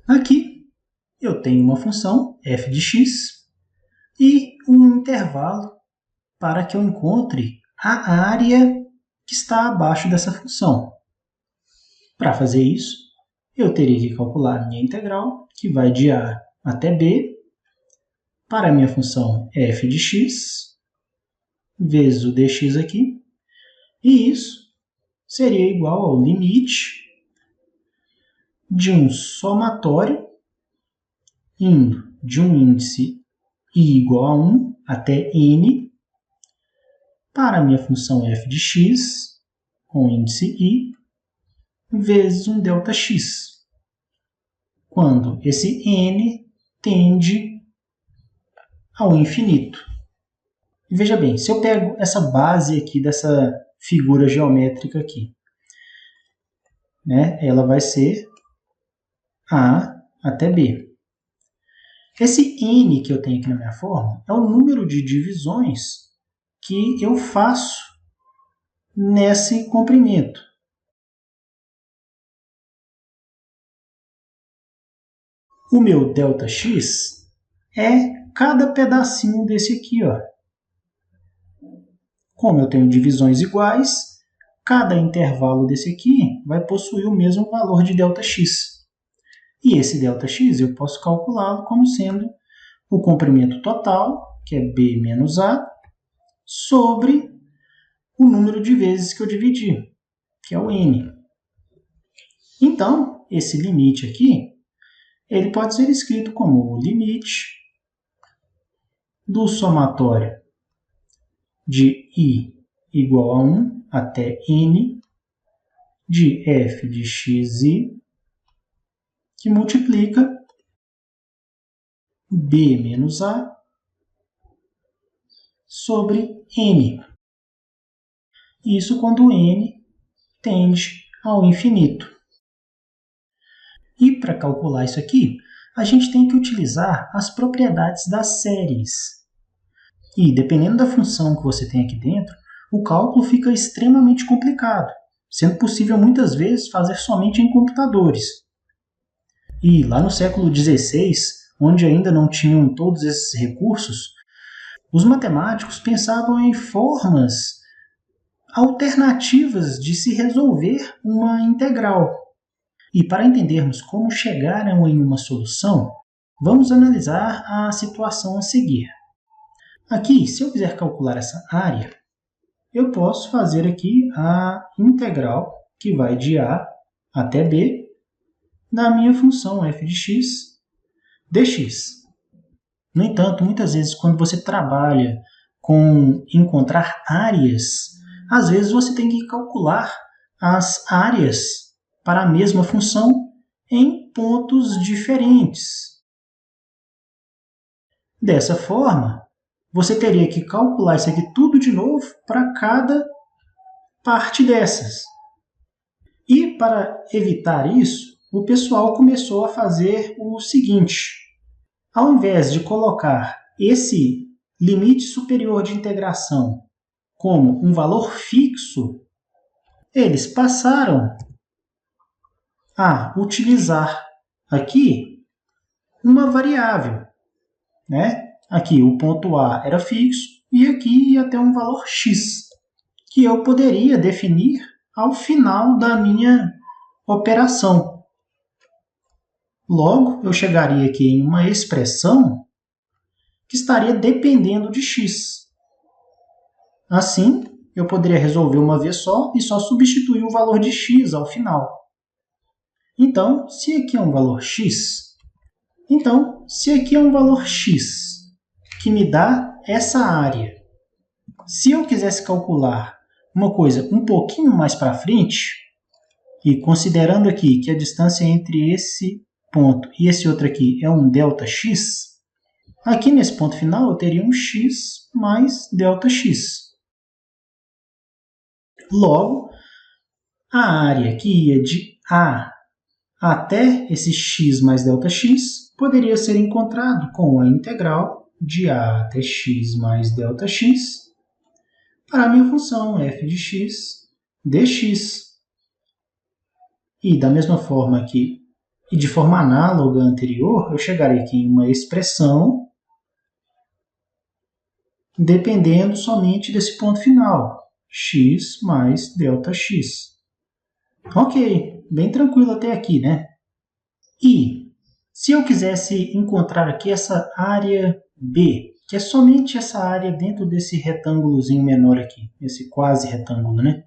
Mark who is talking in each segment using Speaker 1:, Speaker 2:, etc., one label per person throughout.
Speaker 1: Aqui eu tenho uma função f de x e um intervalo para que eu encontre a área que está abaixo dessa função. Para fazer isso, eu teria que calcular a minha integral, que vai de a até b, para a minha função f de x, vezes o dx aqui, e isso seria igual ao limite de um somatório indo de um índice i igual a 1 até n, para a minha função f de x, com índice i, vezes um ΔX, quando esse n tende ao infinito. E veja bem, se eu pego essa base aqui dessa figura geométrica aqui, né, ela vai ser a até b. Esse n que eu tenho aqui na minha forma é o número de divisões que eu faço nesse comprimento. O meu ΔX é cada pedacinho desse aqui, ó. Como eu tenho divisões iguais, cada intervalo desse aqui vai possuir o mesmo valor de ΔX. E esse ΔX eu posso calculá-lo como sendo o comprimento total, que é B menos A, sobre o número de vezes que eu dividi, que é o N. Então, esse limite aqui, ele pode ser escrito como o limite do somatório de i igual a 1 até n de f de xi, que multiplica b menos a sobre n. Isso quando n tende ao infinito. E para calcular isso aqui, a gente tem que utilizar as propriedades das séries. E dependendo da função que você tem aqui dentro, o cálculo fica extremamente complicado, sendo possível muitas vezes fazer somente em computadores. E lá no século XVI, onde ainda não tinham todos esses recursos, os matemáticos pensavam em formas alternativas de se resolver uma integral. E para entendermos como chegaram em uma solução, vamos analisar a situação a seguir. Aqui, se eu quiser calcular essa área, eu posso fazer aqui a integral, que vai de a até b, da minha função f de x dx. No entanto, muitas vezes, quando você trabalha com encontrar áreas, às vezes você tem que calcular as áreas para a mesma função em pontos diferentes. Dessa forma, você teria que calcular isso aqui tudo de novo para cada parte dessas. E para evitar isso, o pessoal começou a fazer o seguinte: ao invés de colocar esse limite superior de integração como um valor fixo, eles passaram a utilizar aqui uma variável, né? Aqui o ponto A era fixo e aqui ia ter um valor x, que eu poderia definir ao final da minha operação. Logo, eu chegaria aqui em uma expressão que estaria dependendo de x. Assim, eu poderia resolver uma vez só e só substituir o valor de x ao final. Então, se aqui é um valor x, que me dá essa área, se eu quisesse calcular uma coisa um pouquinho mais para frente, e considerando aqui que a distância entre esse ponto e esse outro aqui é um ΔX, aqui nesse ponto final eu teria um x mais ΔX. Logo, a área que ia de A até esse x mais ΔX poderia ser encontrado com a integral de A até x mais ΔX para a minha função f de x dx. E da mesma forma que E de forma análoga à anterior, eu chegarei aqui em uma expressão dependendo somente desse ponto final, x mais ΔX. Ok, bem tranquilo até aqui, né? E se eu quisesse encontrar aqui essa área B, que é somente essa área dentro desse retângulozinho menor aqui, esse quase retângulo, né?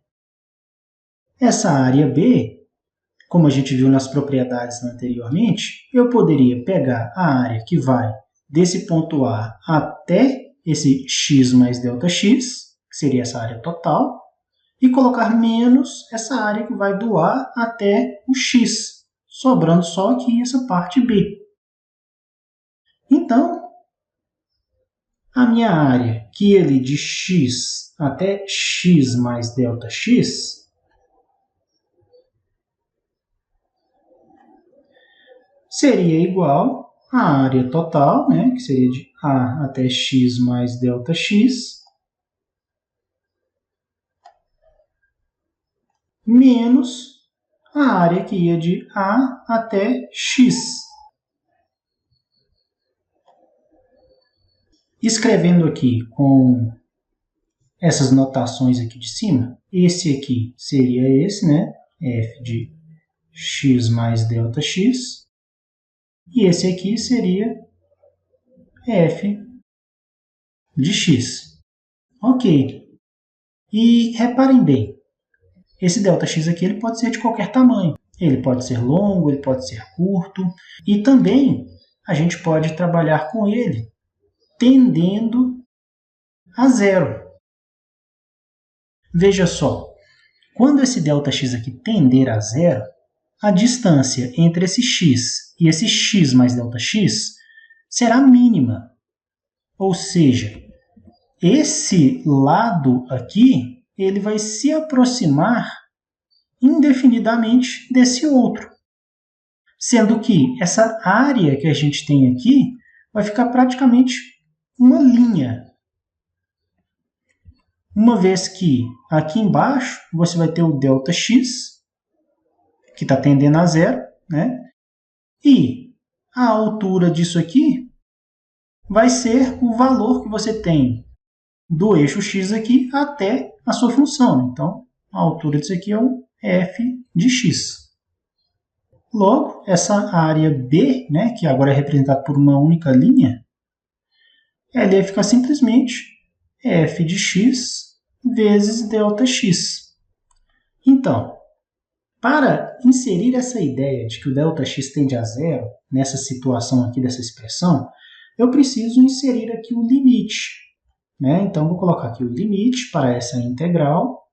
Speaker 1: Essa área B, como a gente viu nas propriedades anteriormente, eu poderia pegar a área que vai desse ponto A até esse x mais ΔX, que seria essa área total, e colocar menos essa área que vai do A até o x, sobrando só aqui essa parte B. Então, a minha área, que ia ali de x até x mais ΔX, seria igual à área total, né, que seria de A até x mais ΔX, menos a área que ia de A até x. Escrevendo aqui com essas notações aqui de cima, esse aqui seria esse, né, f de x mais ΔX, e esse aqui seria f de x. Ok. E reparem bem, esse ΔX aqui ele pode ser de qualquer tamanho. Ele pode ser longo, ele pode ser curto. E também a gente pode trabalhar com ele tendendo a zero. Veja só, quando esse ΔX aqui tender a zero, a distância entre esse x e esse x mais ΔX será mínima. Ou seja, esse lado aqui ele vai se aproximar indefinidamente desse outro. Sendo que essa área que a gente tem aqui vai ficar praticamente uma linha. Uma vez que aqui embaixo você vai ter o ΔX, que está tendendo a zero, né? E a altura disso aqui vai ser o valor que você tem do eixo x aqui até a sua função. Então, a altura disso aqui é o f de x. Logo, essa área B, né, que agora é representada por uma única linha, ela vai ficar simplesmente f de x vezes ΔX. Então, para inserir essa ideia de que o ΔX tende a zero, nessa situação aqui dessa expressão, eu preciso inserir aqui o limite. Né? Então, vou colocar aqui o limite para essa integral.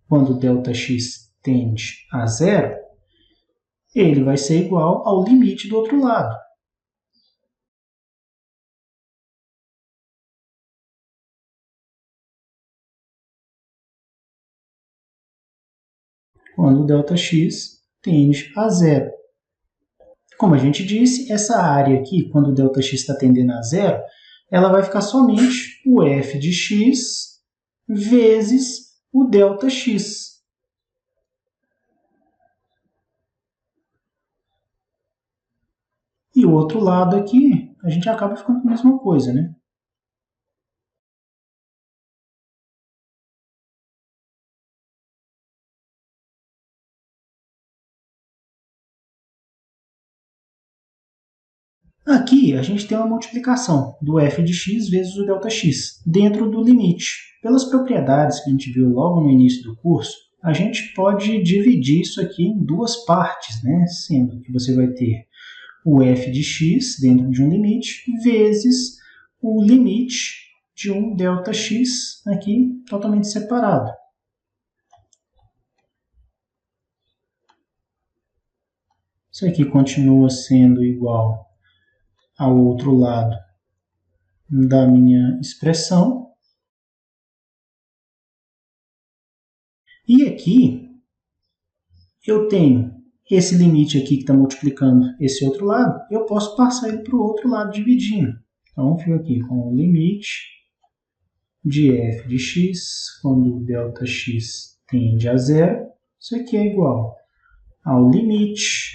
Speaker 1: Quando ΔX tende a zero, ele vai ser igual ao limite do outro lado. Quando ΔX tende a zero. Como a gente disse, essa área aqui, quando o ΔX está tendendo a zero, ela vai ficar somente o f de x vezes o ΔX. E o outro lado aqui, a gente acaba ficando com a mesma coisa, né? Aqui a gente tem uma multiplicação do f de x vezes o ΔX, dentro do limite. Pelas propriedades que a gente viu logo no início do curso, a gente pode dividir isso aqui em duas partes, né? Sendo que você vai ter o f de x dentro de um limite vezes o limite de um ΔX aqui totalmente separado. Isso aqui continua sendo igual ao outro lado da minha expressão. E aqui eu tenho esse limite aqui que está multiplicando esse outro lado, eu posso passar ele para o outro lado dividindo. Então, eu fico aqui com o limite de f de x, quando ΔX tende a zero, isso aqui é igual ao limite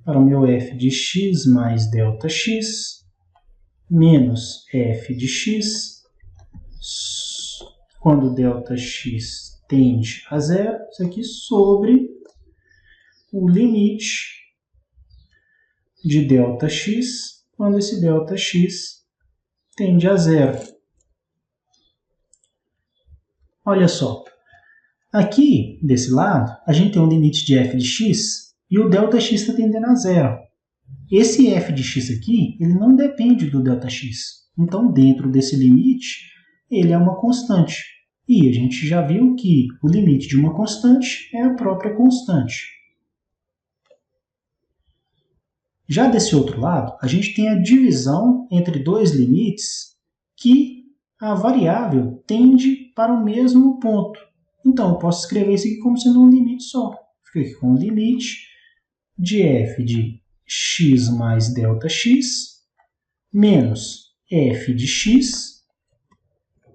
Speaker 1: para o meu f de x mais ΔX menos f de x, quando ΔX tende a zero, isso aqui sobre o limite de ΔX, quando esse ΔX tende a zero. Olha só, aqui desse lado, a gente tem um limite de f de x e o ΔX está tendendo a zero. Esse f de x aqui, ele não depende do ΔX. Então, dentro desse limite, ele é uma constante. E a gente já viu que o limite de uma constante é a própria constante. Já desse outro lado, a gente tem a divisão entre dois limites que a variável tende para o mesmo ponto. Então, eu posso escrever isso aqui como sendo um limite só. Fica aqui com o limite de f de x mais ΔX menos f de x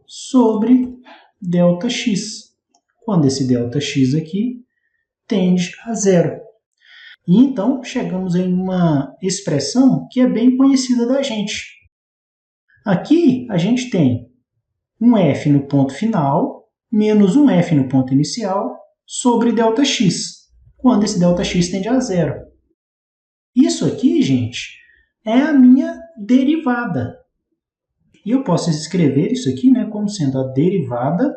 Speaker 1: sobre ΔX, quando esse ΔX aqui tende a zero. E então chegamos em uma expressão que é bem conhecida da gente. Aqui a gente tem um f no ponto final menos um f no ponto inicial sobre ΔX, quando esse ΔX tende a zero. Isso aqui, gente, é a minha derivada. E eu posso escrever isso aqui, né, como sendo a derivada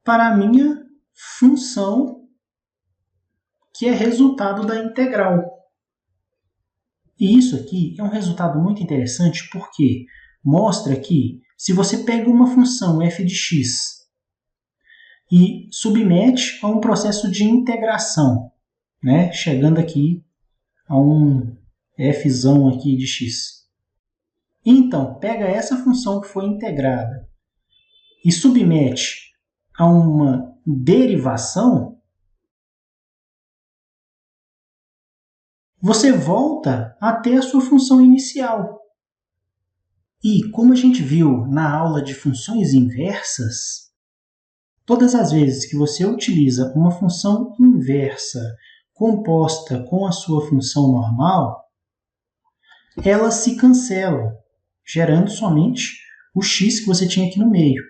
Speaker 1: para a minha função que é resultado da integral. E isso aqui é um resultado muito interessante porque mostra que se você pega uma função f de x e submete a um processo de integração, né, chegando aqui a um fzão aqui de x. Então, pega essa função que foi integrada e submete a uma derivação, você volta a ter a sua função inicial. E, como a gente viu na aula de funções inversas, todas as vezes que você utiliza uma função inversa composta com a sua função normal, elas se cancelam, gerando somente o x que você tinha aqui no meio.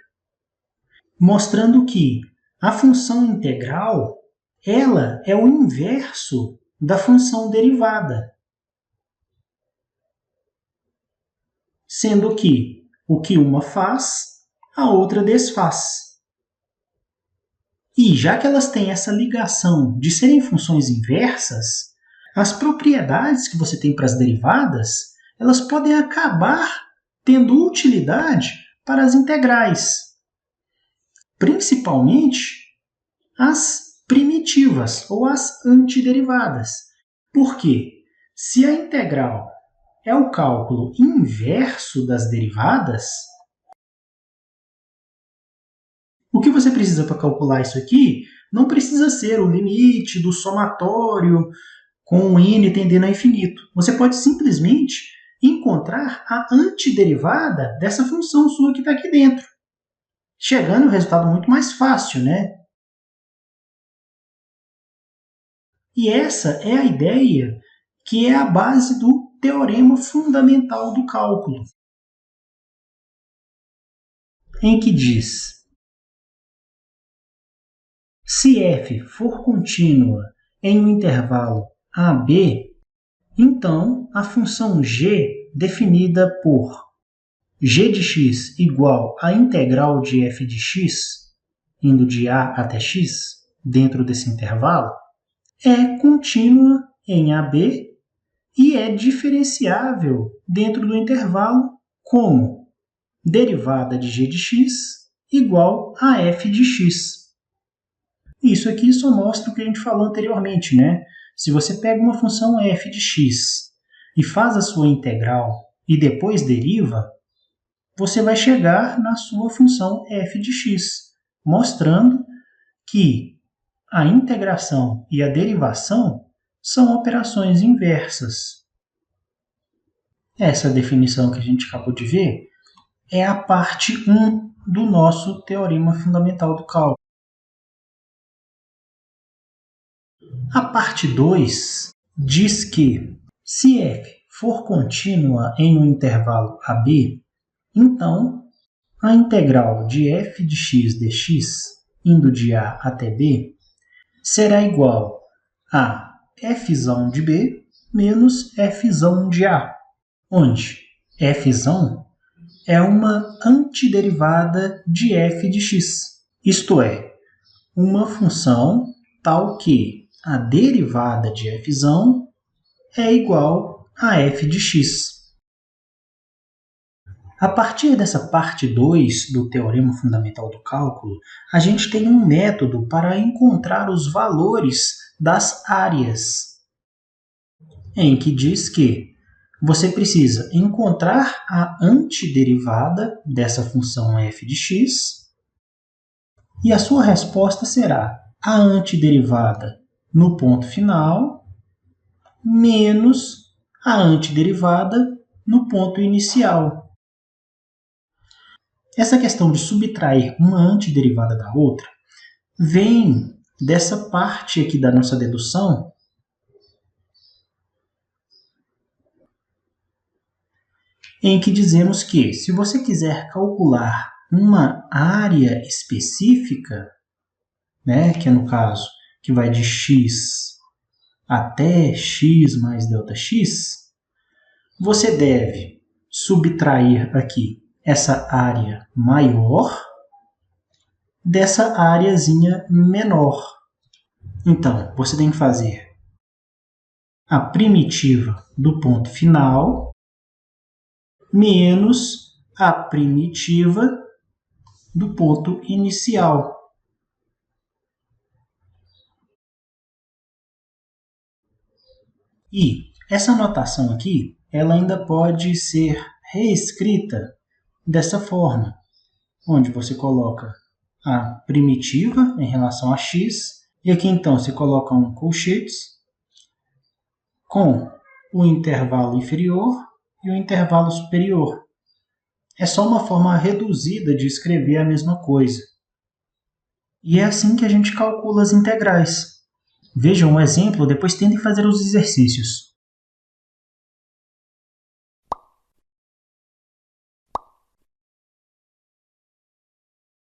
Speaker 1: Mostrando que a função integral, ela é o inverso da função derivada. Sendo que o que uma faz, a outra desfaz. E já que elas têm essa ligação de serem funções inversas, as propriedades que você tem para as derivadas, elas podem acabar tendo utilidade para as integrais. Principalmente as primitivas ou as antiderivadas. Por quê? Se a integral é o cálculo inverso das derivadas, o que você precisa para calcular isso aqui não precisa ser o limite do somatório com o n tendendo a infinito. Você pode simplesmente encontrar a antiderivada dessa função sua que está aqui dentro, chegando a um resultado muito mais fácil, né? E essa é a ideia que é a base do teorema fundamental do cálculo, em que diz: se f for contínua em um intervalo AB, então a função g, definida por g de x igual à integral de f de x, indo de a até x, dentro desse intervalo, é contínua em AB e é diferenciável dentro do intervalo como derivada de g de x igual a f de x. Isso aqui só mostra o que a gente falou anteriormente, né? Se você pega uma função f de x e faz a sua integral e depois deriva, você vai chegar na sua função f de x, mostrando que a integração e a derivação são operações inversas. Essa definição que a gente acabou de ver é a parte 1 do nosso teorema fundamental do cálculo. A parte 2 diz que, se f for contínua em um intervalo AB, então a integral de f de x dx, indo de A até B, será igual a f de B menos f de A, onde f é uma antiderivada de f de x, isto é, uma função tal que a derivada de f é igual a f de x. A partir dessa parte 2 do Teorema Fundamental do Cálculo, a gente tem um método para encontrar os valores das áreas, em que diz que você precisa encontrar a antiderivada dessa função f de x e a sua resposta será a antiderivada no ponto final menos a antiderivada no ponto inicial. Essa questão de subtrair uma antiderivada da outra vem dessa parte aqui da nossa dedução, em que dizemos que, se você quiser calcular uma área específica, que é no caso, que vai de x até x mais ΔX, você deve subtrair aqui essa área maior dessa áreazinha menor. Então, você tem que fazer a primitiva do ponto final menos a primitiva do ponto inicial. E essa notação aqui, ela ainda pode ser reescrita dessa forma, onde você coloca a primitiva em relação a x, e aqui então você coloca um colchetes com o intervalo inferior e o intervalo superior. É só uma forma reduzida de escrever a mesma coisa. E é assim que a gente calcula as integrais. Vejam um exemplo, depois tentem fazer os exercícios.